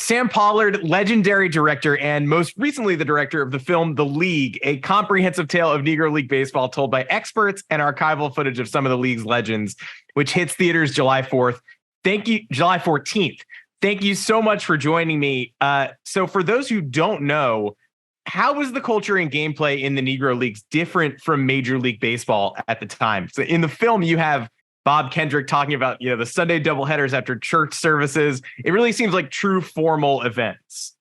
Sam Pollard, legendary director, and most recently the director of the film The League, a comprehensive tale of Negro League baseball told by experts and archival footage of some of the league's legends, which hits theaters July 4th. Thank you, July 14th. Thank you so much for joining me. So for those who don't know, how was the culture and gameplay in the Negro Leagues different from Major League Baseball at the time? So in the film, you have Bob Kendrick talking about, the Sunday doubleheaders after church services. It really seems like true formal events.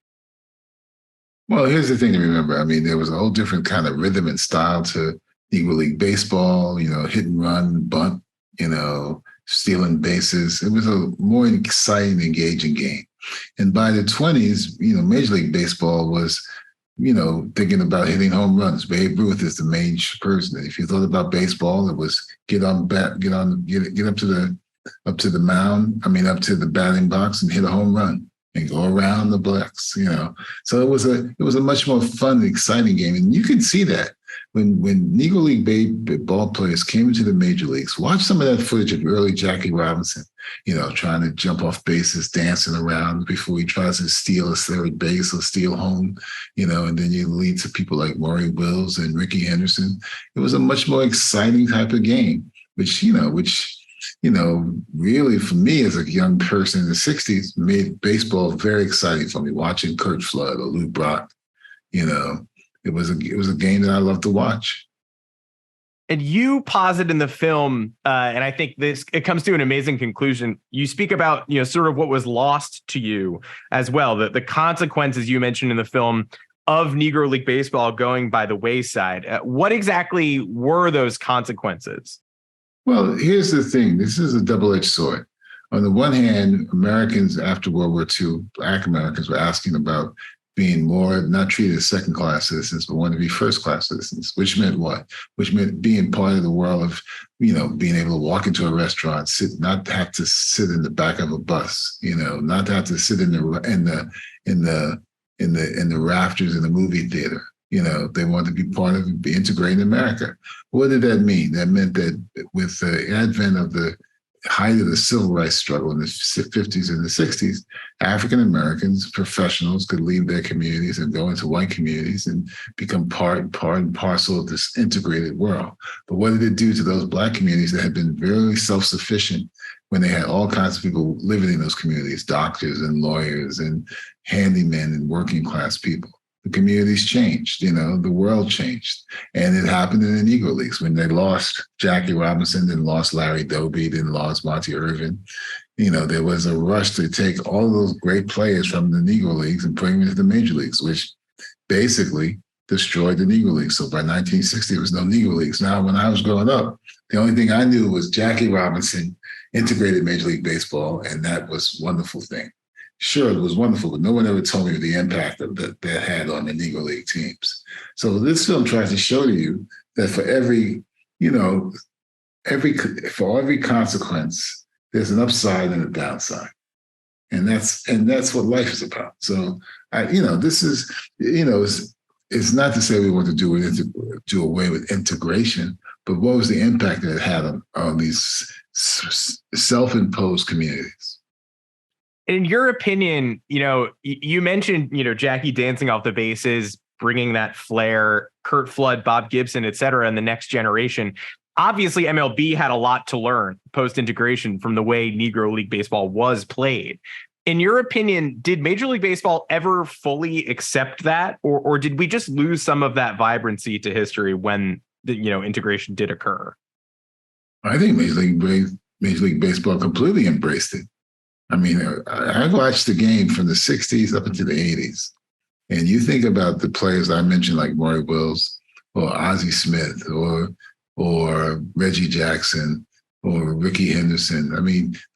Well, here's the thing to remember. I mean, there was a whole different kind of rhythm and style to Negro League baseball, hit and run, bunt, stealing bases. It was a more exciting, engaging game. And by the 20s, Major League Baseball was, thinking about hitting home runs. Babe Ruth is the main person. If you thought about baseball, it was get up to the mound. Up to the batting box and hit a home run and go around the blocks. So it was a much more fun, exciting game, and you can see that when Negro League ball players came into the major leagues. Watch some of that footage of early Jackie Robinson, trying to jump off bases, dancing around before he tries to steal a third base or steal home, and then you lead to people like Maury Wills and Ricky Henderson. It was a much more exciting type of game, which really for me as a young person in the 60s made baseball very exciting for me, watching Kurt Flood or Lou Brock, It was a game that I loved to watch. And you posit in the film, and I think it comes to an amazing conclusion. You speak about, sort of what was lost to you as well, the consequences you mentioned in the film of Negro League baseball going by the wayside. What exactly were those consequences? Well, here's the thing. This is a double-edged sword. On the one hand, Americans after World War II, Black Americans, were asking about being more, not treated as second-class citizens, but wanted to be first-class citizens, which meant what? Which meant being part of the world of, being able to walk into a restaurant, not have to sit in the back of a bus, not have to sit in the rafters in the movie theater. They wanted to be part of, be integrated in America. What did that mean? That meant that with the advent of the height of the civil rights struggle in the 50s and the 60s, African Americans, professionals, could leave their communities and go into white communities and become part and parcel of this integrated world. But what did it do to those Black communities that had been very self-sufficient when they had all kinds of people living in those communities, doctors and lawyers and handymen and working class people? The communities changed, the world changed. And it happened in the Negro Leagues when they lost Jackie Robinson, then lost Larry Doby, then lost Monty Irvin. There was a rush to take all of those great players from the Negro Leagues and bring them into the Major Leagues, which basically destroyed the Negro Leagues. So by 1960, there was no Negro Leagues. Now, when I was growing up, the only thing I knew was Jackie Robinson integrated Major League Baseball, and that was a wonderful thing. Sure, it was wonderful, but no one ever told me the impact that had on the Negro League teams. So this film tries to show to you that for every consequence, there's an upside and a downside, and that's what life is about. So this is it's not to say we want to do away with integration, but what was the impact that it had on these self-imposed communities? In your opinion, you mentioned, Jackie dancing off the bases, bringing that flair, Curt Flood, Bob Gibson, et cetera, and the next generation. Obviously, MLB had a lot to learn post-integration from the way Negro League baseball was played. In your opinion, did Major League Baseball ever fully accept that? Or did we just lose some of that vibrancy to history when the integration did occur? I think Major League Baseball completely embraced it. I watched the game from the 60s up into the 80s. And you think about the players I mentioned, like Maury Wills or Ozzie Smith or Reggie Jackson or Ricky Henderson.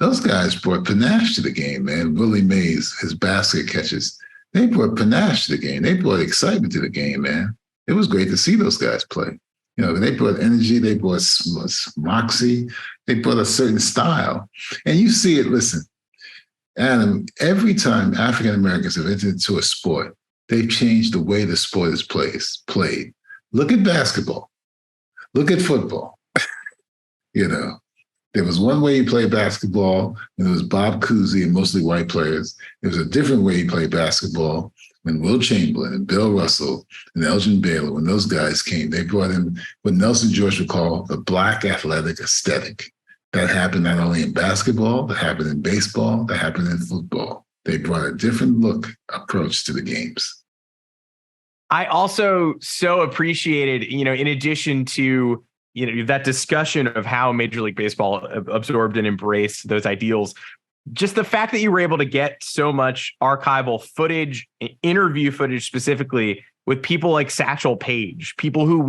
Those guys brought panache to the game, man. Willie Mays, his basket catches, they brought panache to the game. They brought excitement to the game, man. It was great to see those guys play. They brought energy, they brought moxie, they brought a certain style. And you see it, listen, Adam, every time African Americans have entered into a sport, they've changed the way the sport is played. Look at basketball. Look at football. There was one way he played basketball when it was Bob Cousy and mostly white players. There was a different way he played basketball when Will Chamberlain and Bill Russell and Elgin Baylor, when those guys came. They brought in what Nelson George would call the Black athletic aesthetic. That happened not only in basketball, that happened in baseball, that happened in football. They brought a different approach to the games. I also so appreciated, in addition to that discussion of how Major League Baseball absorbed and embraced those ideals, just the fact that you were able to get so much archival footage, interview footage specifically, with people like Satchel Paige, people who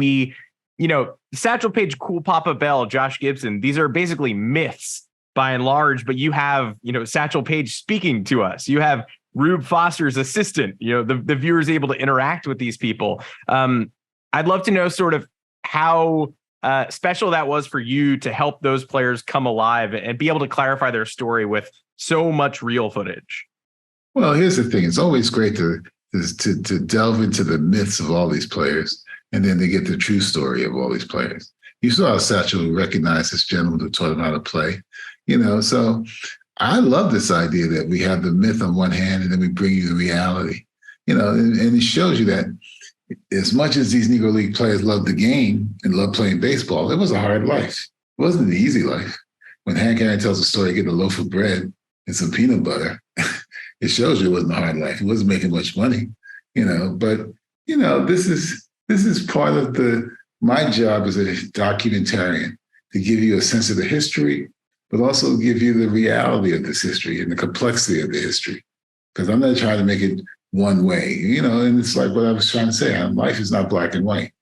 Satchel Paige, Cool Papa Bell, Josh Gibson, these are basically myths by and large, but you have, Satchel Paige speaking to us. You have Rube Foster's assistant, the viewer's able to interact with these people. I'd love to know sort of how special that was for you to help those players come alive and be able to clarify their story with so much real footage. Well, here's the thing. It's always great to delve into the myths of all these players and then to get the true story of all these players. You saw how Satchel recognized this gentleman who taught him how to play, so I love this idea that we have the myth on one hand and then we bring you the reality, and it shows you that as much as these Negro League players loved the game and loved playing baseball, it was a hard life. It wasn't an easy life. When Hank Aaron tells a story, getting a loaf of bread and some peanut butter, it shows you it wasn't a hard life. He wasn't making much money, but this is part of my job as a documentarian, to give you a sense of the history, but also give you the reality of this history and the complexity of the history. Because I'm not trying to make it one way, and it's like what I was trying to say. Life is not black and white.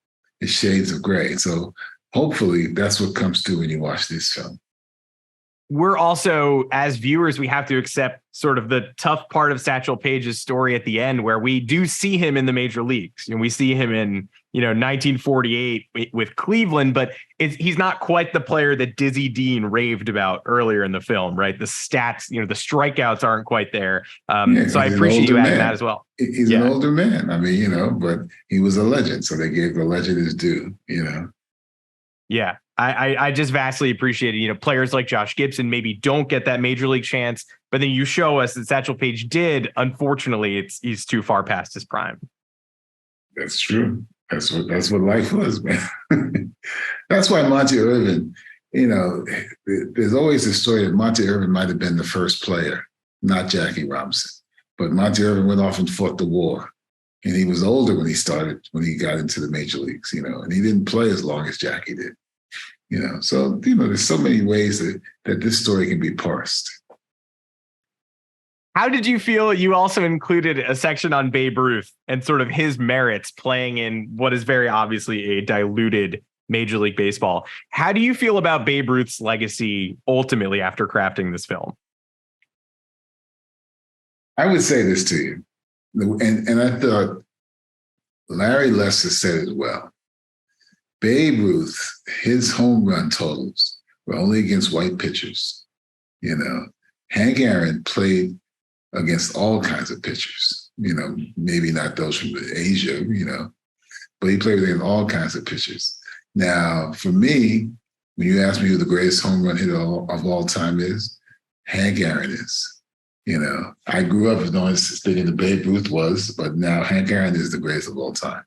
It's shades of gray. So hopefully that's what comes through when you watch this film. We're also, as viewers, we have to accept sort of the tough part of Satchel Paige's story at the end, where we do see him in the major leagues. We see him in, 1948 with Cleveland, but he's not quite the player that Dizzy Dean raved about earlier in the film, right? The stats, the strikeouts aren't quite there. So I appreciate you adding that as well. He's an older man. But he was a legend. So they gave the legend his due, Yeah. I just vastly appreciate it. Players like Josh Gibson maybe don't get that major league chance, but then you show us that Satchel Paige did. Unfortunately, he's too far past his prime. That's true. That's what life was, man. That's why Monty Irvin, there's always this story that Monty Irvin might have been the first player, not Jackie Robinson. But Monty Irvin went off and fought the war. And he was older when he got into the major leagues, and he didn't play as long as Jackie did. So, there's so many ways that this story can be parsed. How did you feel? You also included a section on Babe Ruth and sort of his merits playing in what is very obviously a diluted Major League Baseball. How do you feel about Babe Ruth's legacy ultimately after crafting this film? I would say this to you, and I thought Larry Lester said it well. Babe Ruth, his home run totals were only against white pitchers. Hank Aaron played against all kinds of pitchers, maybe not those from Asia, but he played against all kinds of pitchers. Now, for me, when you ask me who the greatest home run hitter of all time is, Hank Aaron is. I grew up thinking that Babe Ruth was, but now Hank Aaron is the greatest of all time.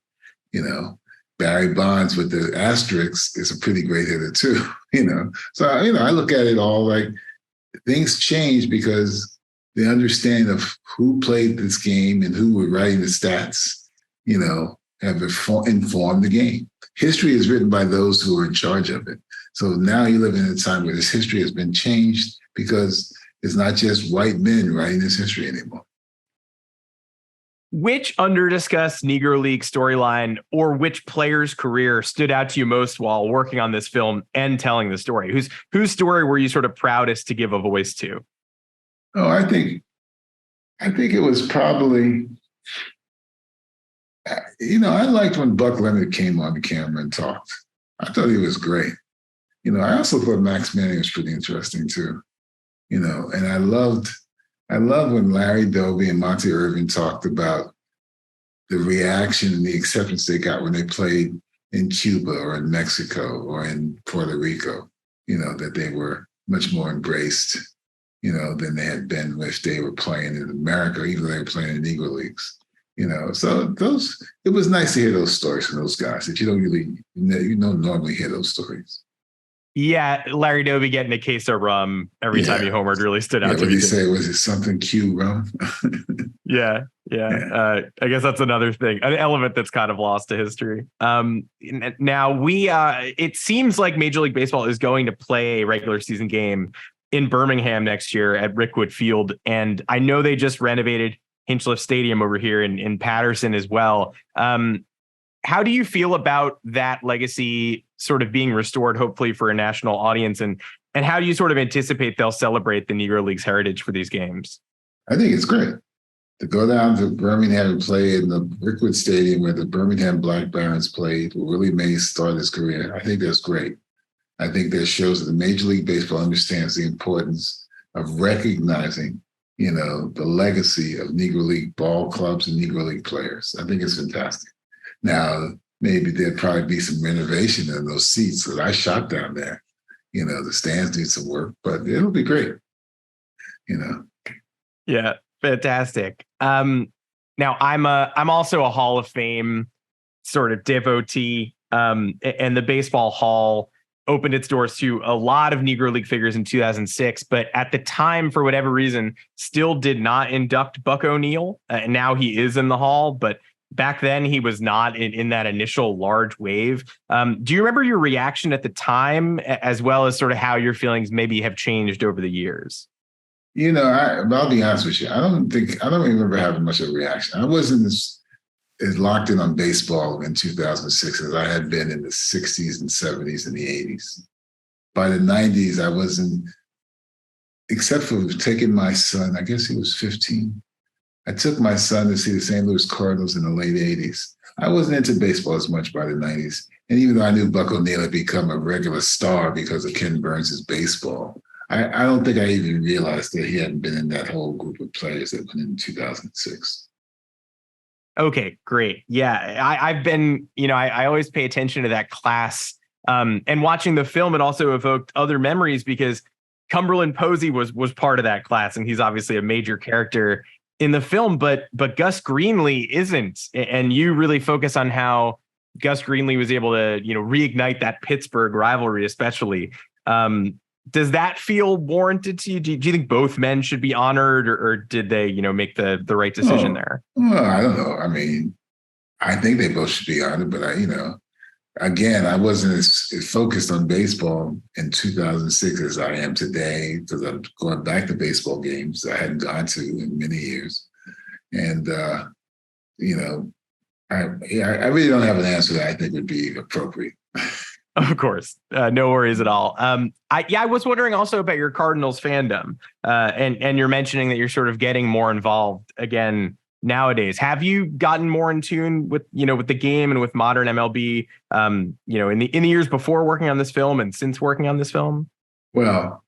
Barry Bonds with the asterisks is a pretty great hitter too, So, I look at it all like things change because the understanding of who played this game and who were writing the stats, have informed the game. History is written by those who are in charge of it. So now you live in a time where this history has been changed because it's not just white men writing this history anymore. Which under-discussed Negro League storyline or which player's career stood out to you most while working on this film and telling the story? Whose story were you sort of proudest to give a voice to? Oh, I think it was probably, I liked when Buck Leonard came on the camera and talked. I thought he was great. I also thought Max Manning was pretty interesting too. And I loved when Larry Doby and Monty Irvin talked about the reaction and the acceptance they got when they played in Cuba or in Mexico or in Puerto Rico, that they were much more embraced, than they had been if they were playing in America, even though they were playing in Negro Leagues. So it was nice to hear those stories from those guys that you don't normally hear those stories. Yeah, Larry Doby getting a case of rum every time he homered really stood out to me. What did he say? Was it something Q rum? Yeah. I guess that's another thing, an element that's kind of lost to history. Now it seems like Major League Baseball is going to play a regular season game in Birmingham next year at Rickwood Field. And I know they just renovated Hinchliffe Stadium over here in Patterson as well. How do you feel about that legacy sort of being restored, hopefully for a national audience? And how do you sort of anticipate they'll celebrate the Negro League's heritage for these games? I think it's great to go down to Birmingham and play in the Rickwood Stadium where the Birmingham Black Barons played, where Willie Mays started his career. I think that's great. I think that shows that the Major League Baseball understands the importance of recognizing, the legacy of Negro League ball clubs and Negro League players. I think it's fantastic. Now, maybe there'd probably be some renovation in those seats that I shot down there. The stands need some work, but it'll be great. Yeah, fantastic. Now, I'm also a Hall of Fame sort of devotee, and the Baseball Hall opened its doors to a lot of Negro League figures in 2006, but at the time, for whatever reason, still did not induct Buck O'Neil. And now he is in the Hall, but back then he was not in that initial large wave. Do you remember your reaction at the time, as well as sort of how your feelings maybe have changed over the years? I'll be honest with you. I don't remember having much of a reaction. I wasn't as locked in on baseball in 2006 as I had been in the 60s and 70s and the 80s. By the 90s, I wasn't, except for taking my son, I guess he was 15. I took my son to see the St. Louis Cardinals in the late 80s. I wasn't into baseball as much by the 90s. And even though I knew Buck O'Neil had become a regular star because of Ken Burns' baseball, I don't think I even realized that he hadn't been in that whole group of players that went in 2006. Okay, great. Yeah, I've been, I always pay attention to that class. And watching the film, it also evoked other memories because Cumberland Posey was part of that class. And he's obviously a major character in the film, but Gus Greenlee isn't. And you really focus on how Gus Greenlee was able to, reignite that Pittsburgh rivalry, especially. Does that feel warranted to you? Do you think both men should be honored, or did they, make the right decision there? Well, I don't know. I mean, I think they both should be honored, but again, I wasn't as focused on baseball in 2006 as I am today, because I'm going back to baseball games I hadn't gone to in many years. And, I really don't have an answer that I think would be appropriate. Of course. No worries at all. I was wondering also about your Cardinals fandom, and you're mentioning that you're sort of getting more involved again nowadays. Have you gotten more in tune with the game and with modern MLB, in the years before working on this film and since working on this film? Well,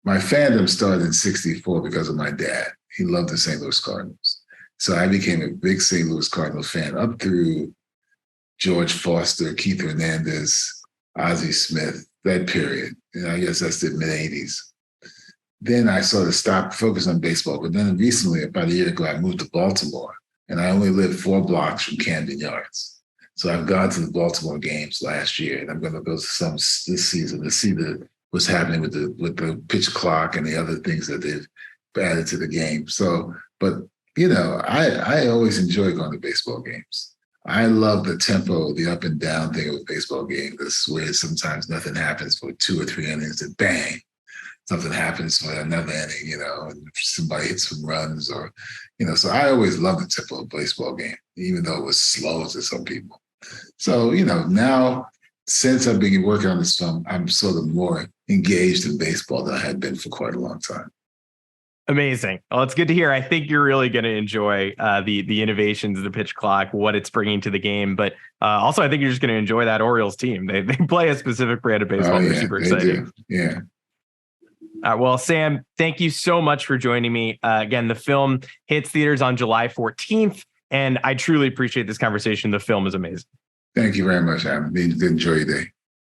my fandom started in '64 because of my dad. He loved the St. Louis Cardinals. So I became a big St. Louis Cardinals fan up through George Foster, Keith Hernandez, Ozzie Smith, that period. And I guess that's the mid-'80s. Then I sort of stopped focusing on baseball. But then recently, about a year ago, I moved to Baltimore. And I only live 4 blocks from Camden Yards. So I've gone to the Baltimore games last year. And I'm going to go to some this season to see what's happening with the pitch clock and the other things that they've added to the game. So, but, I always enjoy going to baseball games. I love the tempo, the up and down thing of a baseball game. This is where sometimes nothing happens for 2 or 3 innings, and bang, something happens for another inning, and somebody hits some runs or, so I always love the tempo of a baseball game, even though it was slow to some people. So, now since I've been working on this film, I'm sort of more engaged in baseball than I had been for quite a long time. Amazing. Well, it's good to hear. I think you're really going to enjoy the innovations of the pitch clock, what it's bringing to the game. But also, I think you're just going to enjoy that Orioles team. They play a specific brand of baseball. They're super exciting. Yeah. Well, Sam, thank you so much for joining me. Again, the film hits theaters on July 14th, and I truly appreciate this conversation. The film is amazing. Thank you very much, Adam. Enjoy your day.